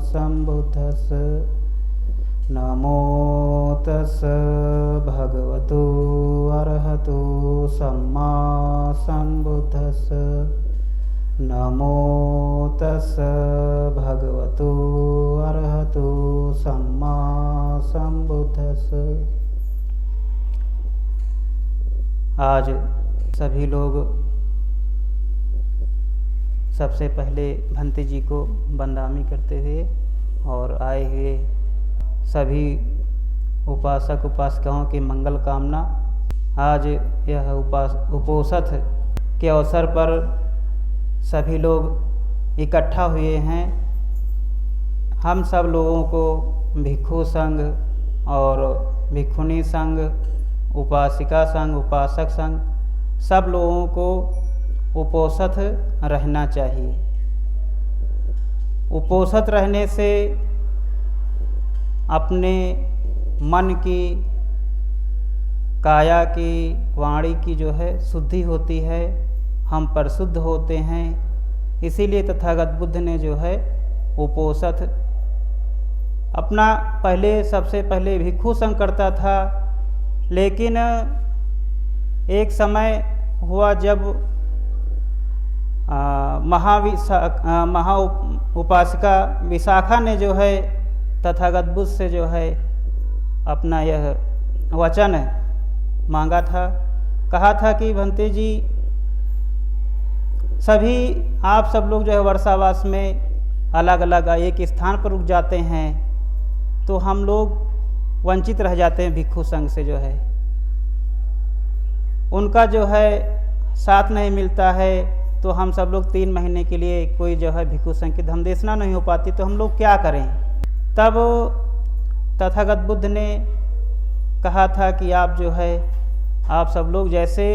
सम्बुद्धस्स। नमो तस्स भगवतो अरहतो सम्मा सम्बुद्धस्स। नमो तस्स भगवतो अरहतो सम्मा सम्बुद्धस्स। आज सभी लोग सबसे पहले भंते जी को वंदनामी करते हुए और आए हुए सभी उपासक उपासिकाओं की मंगल कामना। आज यह उपोषथ के अवसर पर सभी लोग इकट्ठा हुए हैं। हम सब लोगों को भिक्षु संघ और भिक्षुणी संघ, उपासिका संघ, उपासक संघ, सब लोगों को उपोषथ रहना चाहिए। उपोषथ रहने से अपने मन की, काया की, वाणी की जो है शुद्धि होती है, हम परिशुद्ध होते हैं। इसीलिए तथागत बुद्ध ने जो है उपोषथ अपना सबसे पहले भिक्षु संघ करता था। लेकिन एक समय हुआ जब महा उपासिका विशाखा ने जो है तथागत बुद्ध से जो है अपना यह वचन मांगा था। कहा था कि भंते जी, सभी आप सब लोग जो है वर्षावास में अलग अलग एक स्थान पर रुक जाते हैं, तो हम लोग वंचित रह जाते हैं भिक्षु संघ से। जो है उनका जो है साथ नहीं मिलता है, तो हम सब लोग 3 महीने के लिए कोई जो है भिक्षु संघ की धमदेशना नहीं हो पाती, तो हम लोग क्या करें। तब तथागत बुद्ध ने कहा था कि आप जो है आप सब लोग जैसे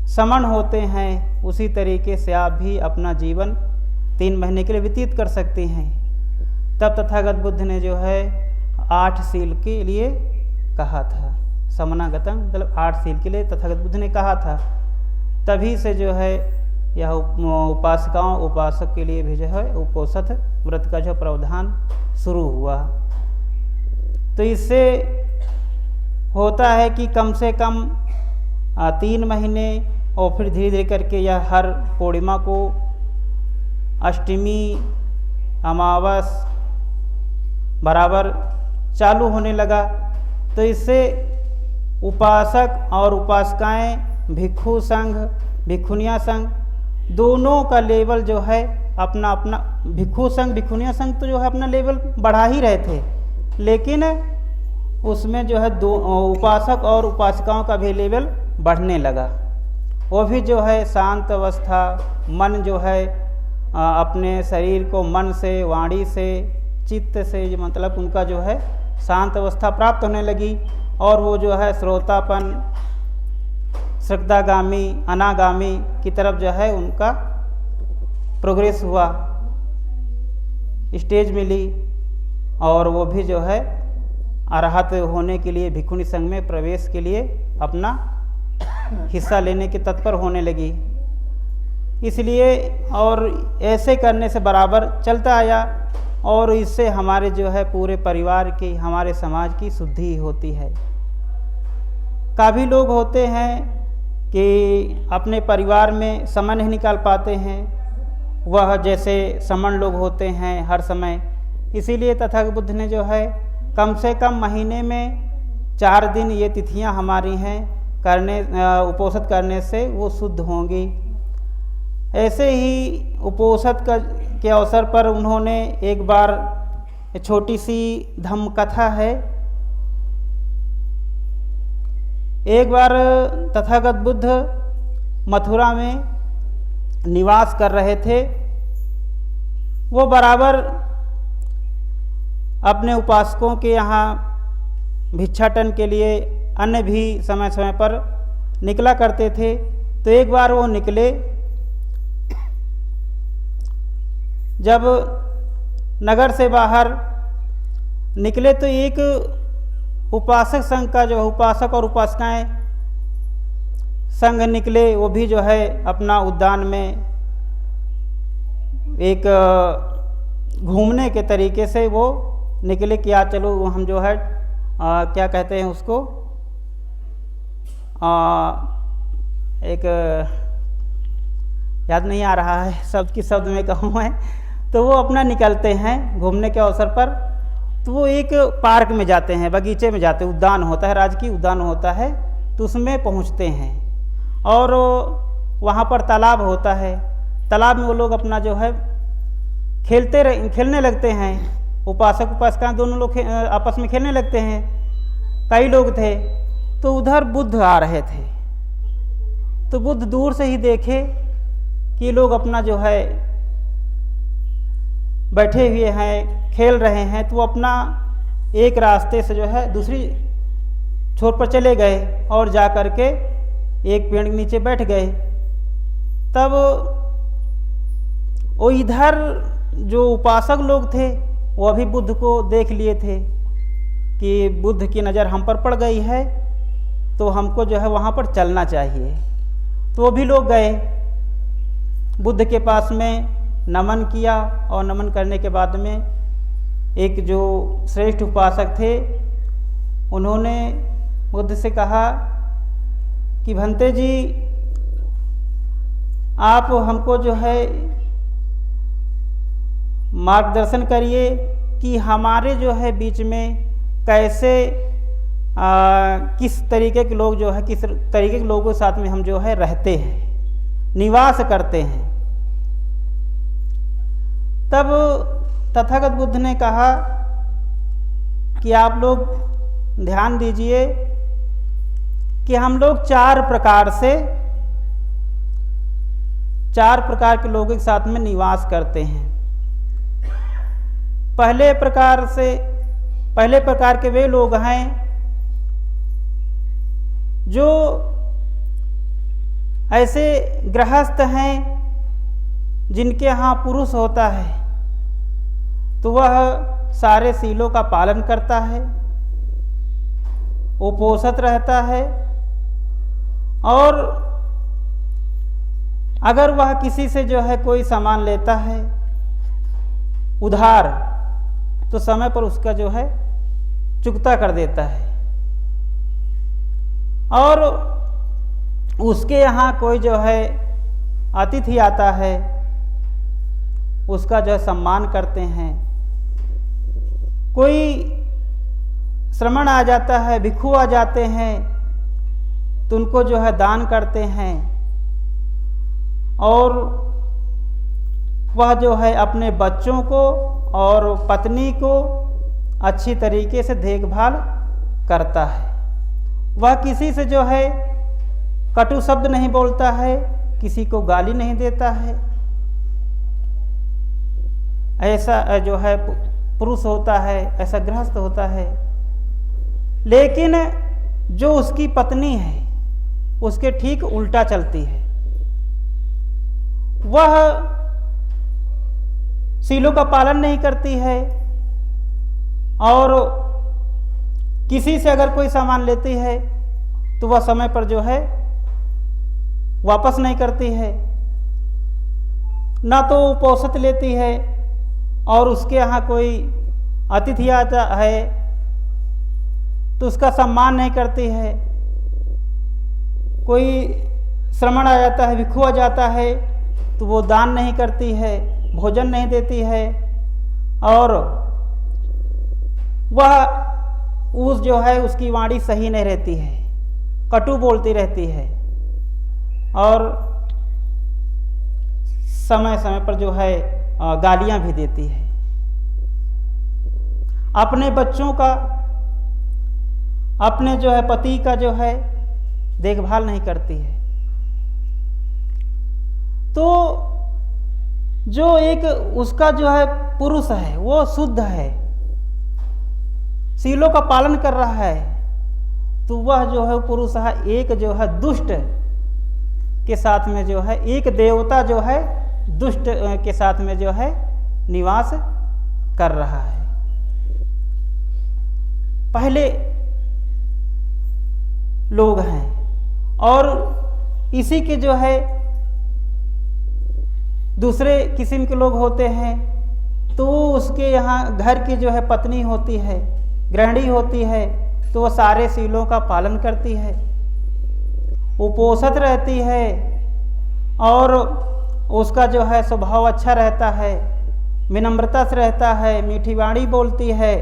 समन होते हैं, उसी तरीके से आप भी अपना जीवन 3 महीने के लिए व्यतीत कर सकते हैं। तब तथागत बुद्ध ने जो है 8 शील के लिए कहा था। समनागतम मतलब 8 शील के लिए तथागत बुद्ध ने कहा था। तभी से जो है यह उपासिकाओं उपासक के लिए भी जो है उपोषथ व्रत का जो प्रावधान शुरू हुआ। तो इससे होता है कि कम से कम 3 महीने और फिर धीरे धीरे करके यह हर पूर्णिमा को, अष्टमी, अमावस बराबर चालू होने लगा। तो इससे उपासक और उपासिकाएं, भिक्षु संघ, भिक्षुनिया संघ, दोनों का लेवल जो है अपना अपना, भिक्षु संघ भिक्षुनिया संघ तो जो है अपना लेवल बढ़ा ही रहे थे, लेकिन उसमें जो है उपासक और उपासिकाओं का भी लेवल बढ़ने लगा। वो भी जो है शांत अवस्था, मन जो है अपने शरीर को मन से, वाणी से, चित्त से, मतलब उनका जो है शांत अवस्था प्राप्त होने लगी। और वो जो है श्रोतापन, श्रद्धागामी, अनागामी की तरफ जो है उनका प्रोग्रेस हुआ, स्टेज मिली, और वो भी जो है अरहत होने के लिए भिक्षुणी संघ में प्रवेश के लिए अपना हिस्सा लेने के तत्पर होने लगी। इसलिए और ऐसे करने से बराबर चलता आया, और इससे हमारे जो है पूरे परिवार की, हमारे समाज की शुद्धि होती है। काफ़ी लोग होते हैं कि अपने परिवार में समय नहीं निकाल पाते हैं, वह जैसे समण लोग होते हैं हर समय। इसीलिए तथागत बुद्ध ने जो है कम से कम महीने में 4 दिन ये तिथियां हमारी हैं करने, उपोषथ करने से वो शुद्ध होंगी। ऐसे ही उपोषथ के अवसर पर उन्होंने एक बार, छोटी सी धम्म कथा है, एक बार तथागत बुद्ध मथुरा में निवास कर रहे थे। वो बराबर अपने उपासकों के यहाँ भिक्षाटन के लिए अन्य भी समय समय पर निकला करते थे। तो एक बार वो निकले, जब नगर से बाहर निकले तो एक उपासक संघ का जो उपासक और उपासिकाएं संघ निकले। वो भी जो है अपना उद्यान में एक घूमने के तरीके से वो निकले कि आज चलो हम जो है क्या कहते हैं उसको, एक याद नहीं आ रहा है शब्द की शब्द में कहूँ मैं, तो वो अपना निकलते हैं घूमने के अवसर पर। तो वो एक पार्क में जाते हैं, बगीचे में जाते हैं, उद्यान होता है, राजकीय उद्यान होता है, तो उसमें पहुँचते हैं और वहाँ पर तालाब होता है। तालाब में वो लोग अपना जो है खेलने लगते हैं। उपासक उपासिका दोनों लोग आपस में खेलने लगते हैं। कई लोग थे, तो उधर बुद्ध आ रहे थे, तो बुद्ध दूर से ही देखे कि लोग अपना जो है बैठे हुए हैं, खेल रहे हैं, तो वो अपना एक रास्ते से जो है दूसरी छोर पर चले गए और जा कर के एक पेड़ के नीचे बैठ गए। तब वो इधर जो उपासक लोग थे वो अभी बुद्ध को देख लिए थे कि बुद्ध की नज़र हम पर पड़ गई है, तो हमको जो है वहाँ पर चलना चाहिए। तो वो भी लोग गए, बुद्ध के पास में नमन किया और नमन करने के बाद में एक जो श्रेष्ठ उपासक थे उन्होंने बुद्ध से कहा कि भंते जी, आप हमको जो है मार्गदर्शन करिए कि हमारे जो है बीच में कैसे किस तरीके के लोग जो है, किस तरीके के लोगों के साथ में हम जो है रहते हैं, निवास करते हैं। तब तथागत बुद्ध ने कहा कि आप लोग ध्यान दीजिए कि हम लोग चार प्रकार के लोगों के साथ में निवास करते हैं। पहले प्रकार के वे लोग हैं जो ऐसे गृहस्थ हैं जिनके यहाँ पुरुष होता है, तो वह सारे सीलों का पालन करता है, उपोषित रहता है, और अगर वह किसी से जो है कोई सामान लेता है उधार, तो समय पर उसका जो है चुकता कर देता है, और उसके यहाँ कोई जो है अतिथि आता है उसका जो है सम्मान करते हैं। कोई श्रमण आ जाता है, भिक्षु आ जाते हैं, तो उनको जो है दान करते हैं, और वह जो है अपने बच्चों को और पत्नी को अच्छी तरीके से देखभाल करता है। वह किसी से जो है कटु शब्द नहीं बोलता है, किसी को गाली नहीं देता है। ऐसा जो है पुरुष होता है, ऐसा गृहस्थ होता है। लेकिन जो उसकी पत्नी है उसके ठीक उल्टा चलती है। वह सीलों का पालन नहीं करती है, और किसी से अगर कोई सामान लेती है तो वह समय पर जो है वापस नहीं करती है, ना तो उपोषित लेती है, और उसके यहाँ कोई अतिथि आता है तो उसका सम्मान नहीं करती है। कोई श्रमण आ जाता है, भिक्षु आ जाता है, तो वो दान नहीं करती है, भोजन नहीं देती है, और वह उस जो है उसकी वाणी सही नहीं रहती है, कटु बोलती रहती है, और समय समय पर जो है गालियां भी देती है। अपने बच्चों का, अपने जो है पति का जो है देखभाल नहीं करती है। तो जो एक उसका जो है पुरुष है वो शुद्ध है, सीलों का पालन कर रहा है, तो वह जो है पुरुष है एक जो है दुष्ट के साथ में जो है, एक देवता जो है दुष्ट के साथ में जो है निवास कर रहा है। पहले लोग हैं, और इसी के जो है दूसरे किस्म के लोग होते हैं तो उसके यहाँ घर की जो है पत्नी होती है, गृहिणी होती है, तो वह सारे शीलों का पालन करती है, उपोषित रहती है और उसका जो है स्वभाव अच्छा रहता है, विनम्रता से रहता है, मीठी वाणी बोलती है,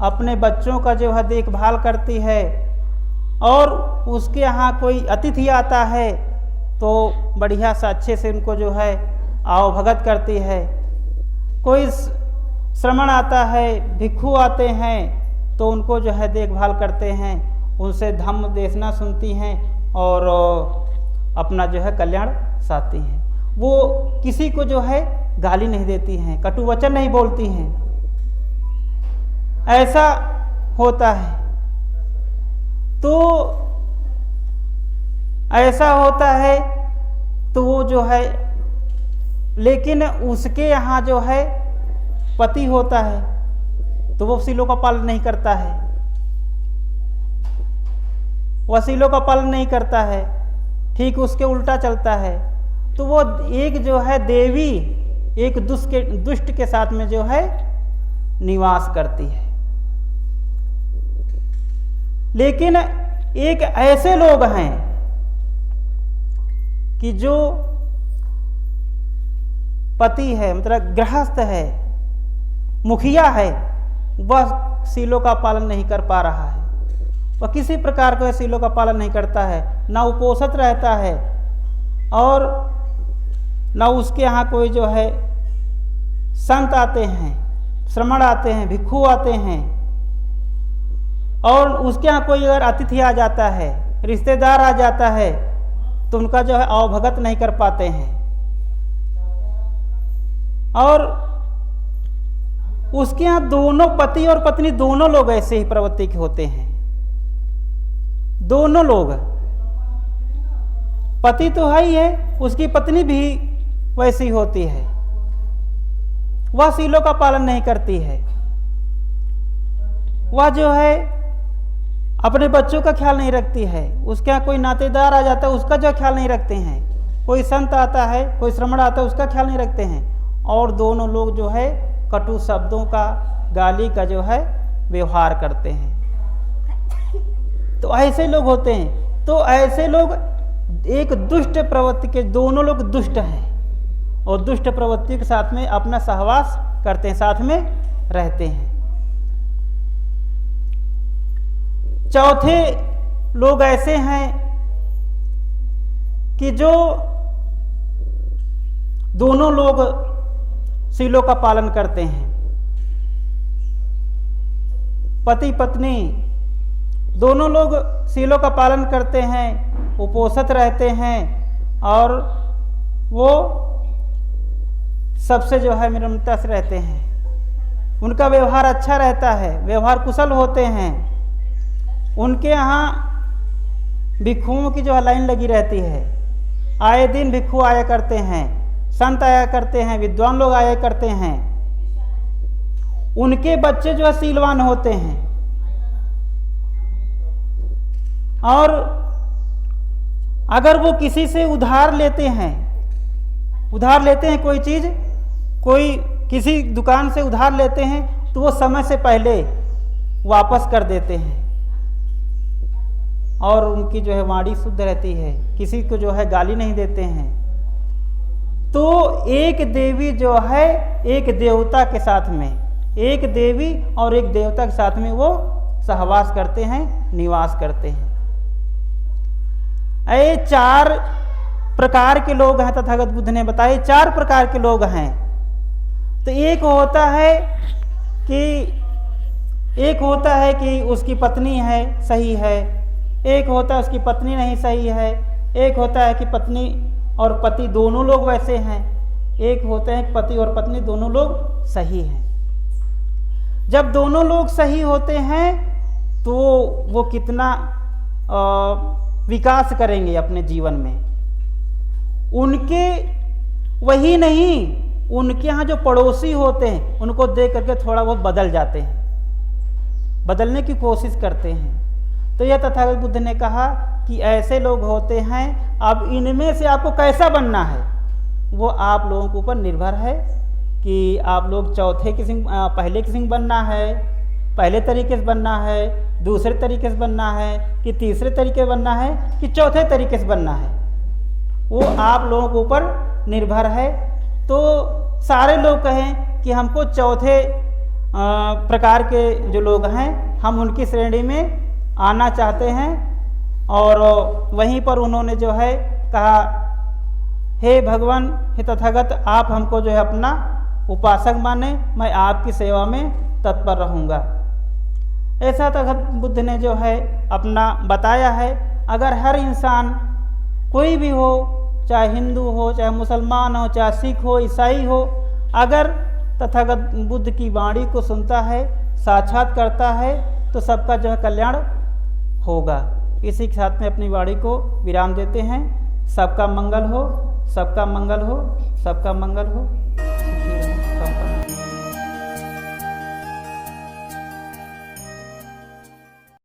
अपने बच्चों का जो है देखभाल करती है, और उसके यहाँ कोई अतिथि आता है तो बढ़िया से अच्छे से उनको जो है आवभगत करती है। कोई श्रमण आता है, भिक्षु आते हैं तो उनको जो है देखभाल करते हैं, उनसे धम्म देशना सुनती हैं और अपना जो है कल्याण साधती हैं। वो किसी को जो है गाली नहीं देती हैं, कटु वचन नहीं बोलती हैं। ऐसा होता है। तो ऐसा होता है तो वो जो है, लेकिन उसके यहाँ जो है पति होता है तो वो शीलों का पालन नहीं करता है, वह शीलों का पालन नहीं करता है, ठीक उसके उल्टा चलता है। तो वो एक जो है देवी एक दुष्ट के साथ में जो है निवास करती है। लेकिन एक ऐसे लोग हैं कि जो पति है, मतलब गृहस्थ है, मुखिया है, वह शीलों का पालन नहीं कर पा रहा है, वह किसी प्रकार के शीलों का पालन नहीं करता है, ना उपोषित रहता है और ना उसके यहाँ कोई जो है संत आते हैं, श्रमण आते हैं, भिक्षु आते हैं, और उसके यहाँ कोई अगर अतिथि आ जाता है, रिश्तेदार आ जाता है तो उनका जो है आवभगत नहीं कर पाते हैं। और उसके यहाँ दोनों पति और पत्नी दोनों लोग ऐसे ही प्रवृत्ति के होते हैं। दोनों लोग, पति तो है ही है, उसकी पत्नी भी वैसी होती है, वह शीलों का पालन नहीं करती है, वह जो है अपने बच्चों का ख्याल नहीं रखती है, उसके यहाँ कोई नातेदार आ जाता है उसका जो ख्याल नहीं रखते हैं, कोई संत आता है, कोई श्रमण आता है उसका ख्याल नहीं रखते हैं, और दोनों लोग जो है कटु शब्दों का, गाली का जो है व्यवहार करते हैं। तो ऐसे लोग होते हैं। तो ऐसे लोग एक दुष्ट प्रवृत्ति के, दोनों लोग दुष्ट हैं और दुष्ट प्रवृत्ति के साथ में अपना सहवास करते हैं, साथ में रहते हैं। चौथे लोग ऐसे हैं कि जो दोनों लोग शीलों का पालन करते हैं, पति पत्नी दोनों लोग शीलों का पालन करते हैं, उपोषित रहते हैं और वो सबसे जो है विनम्रता से रहते हैं, उनका व्यवहार अच्छा रहता है, व्यवहार कुशल होते हैं। उनके यहाँ भिक्षुओं की जो है लाइन लगी रहती है, आए दिन भिक्षु आया करते हैं, संत आया करते हैं, विद्वान लोग आया करते हैं। उनके बच्चे जो है शीलवान होते हैं और अगर वो किसी से उधार लेते हैं कोई चीज, कोई किसी दुकान से उधार लेते हैं तो वो समय से पहले वापस कर देते हैं और उनकी जो है वाणी शुद्ध रहती है, किसी को जो है गाली नहीं देते हैं। तो एक देवी जो है एक देवता के साथ में, एक देवी और एक देवता के साथ में वो सहवास करते हैं, निवास करते हैं। ये 4 प्रकार के लोग हैं, तथागत बुद्ध ने बताए 4 प्रकार के लोग हैं। तो एक होता है कि उसकी पत्नी है सही है, एक होता है उसकी पत्नी नहीं सही है, एक होता है कि पत्नी और पति दोनों लोग वैसे हैं, एक होते हैं पति और पत्नी दोनों लोग सही हैं। जब दोनों लोग सही होते हैं तो वो कितना विकास करेंगे अपने जीवन में। उनके वही नहीं, उनके यहाँ जो पड़ोसी होते हैं उनको देख करके थोड़ा बहुत बदल जाते हैं, बदलने की कोशिश करते हैं। तो यह तथागत बुद्ध ने कहा कि ऐसे लोग होते हैं। अब इनमें से आपको कैसा बनना है वो आप लोगों के ऊपर निर्भर है, कि आप लोग चौथे किस्म पहले किस्म बनना है, पहले तरीके से बनना है, दूसरे तरीके से बनना है, कि तीसरे तरीके से बनना है, कि चौथे तरीके से बनना है, वो आप लोगों के ऊपर निर्भर है। तो सारे लोग कहें कि हमको चौथे प्रकार के जो लोग हैं हम उनकी श्रेणी में आना चाहते हैं। और वहीं पर उन्होंने जो है कहा, हे भगवान, हे तथागत, आप हमको जो है अपना उपासक माने, मैं आपकी सेवा में तत्पर रहूँगा। ऐसा तथागत बुद्ध ने जो है अपना बताया है। अगर हर इंसान, कोई भी हो, चाहे हिंदू हो, चाहे मुसलमान हो, चाहे सिख हो, ईसाई हो, अगर तथागत बुद्ध की वाणी को सुनता है, साक्षात करता है, तो सबका जो है कल्याण होगा। इसी के साथ में अपनी वाणी को विराम देते हैं। सबका मंगल हो, सबका मंगल हो, सबका मंगल हो।